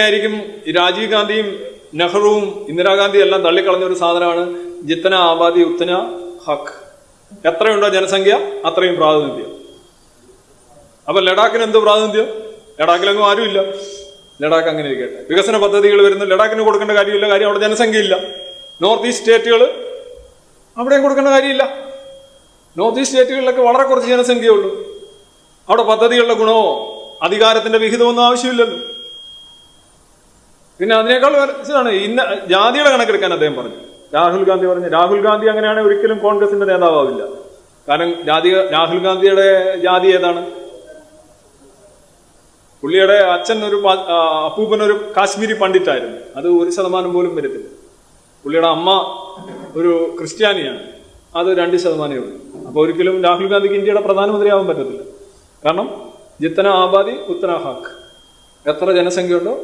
ആയിരിക്കും രാജീവ് ഗാന്ധിയും നെഹ്റുവും ഇന്ദിരാഗാന്ധിയും എല്ലാം തള്ളിക്കളഞ്ഞ ഒരു സാധനമാണ് ജിത്തന ആബാദി ഉത്തന ഹക്ക്. എത്രയുണ്ടോ ജനസംഖ്യ അത്രയും പ്രാതിനിധ്യം. അപ്പൊ ലഡാക്കിന് എന്ത് പ്രാതിനിധ്യം? ലഡാക്കിലൊന്നും ആരുമില്ല. ലഡാക്ക് അങ്ങനെ ഇരിക്കട്ടെ. വികസന പദ്ധതികൾ വരുന്നു, ലഡാക്കിന് കൊടുക്കേണ്ട കാര്യമില്ല. കാര്യം അവിടെ ജനസംഖ്യയില്ല. നോർത്ത് ഈസ്റ്റ് സ്റ്റേറ്റുകൾ അവിടെയും കൊടുക്കേണ്ട കാര്യമില്ല. നോർത്ത് ഈസ്റ്റ് സ്റ്റേറ്റുകളിലൊക്കെ വളരെ കുറച്ച് ജനസംഖ്യയുള്ളൂ. അവിടെ പദ്ധതികളുടെ ഗുണമോ അധികാരത്തിന്റെ വിഹിതമൊന്നും ആവശ്യമില്ലല്ലോ. പിന്നെ അതിനേക്കാൾ ഇതാണ് ജാതിയുടെ കണക്കെടുക്കാൻ അദ്ദേഹം പറഞ്ഞു. രാഹുൽ ഗാന്ധി അങ്ങനെയാണെങ്കിൽ ഒരിക്കലും കോൺഗ്രസിന്റെ നേതാവില്ല. കാരണം രാഹുൽ ഗാന്ധിയുടെ ജാതി ഏതാണ്? പുള്ളിയുടെ അച്ഛൻ അപ്പൂപ്പനൊരു കാശ്മീരി പണ്ഡിറ്റായിരുന്നു. അത് 1% പോലും വരത്തില്ല. പുള്ളിയുടെ അമ്മ ഒരു ക്രിസ്ത്യാനിയാണ്. അത് 2% ഉള്ളൂ. അപ്പൊ ഒരിക്കലും രാഹുൽ ഗാന്ധിക്ക് ഇന്ത്യയുടെ പ്രധാനമന്ത്രിയാവാൻ പറ്റത്തില്ല. കാരണം ജിത്തന ആബാദി ഉത്തന ഹക്ക്. എത്ര ജനസംഖ്യ ഉണ്ടോ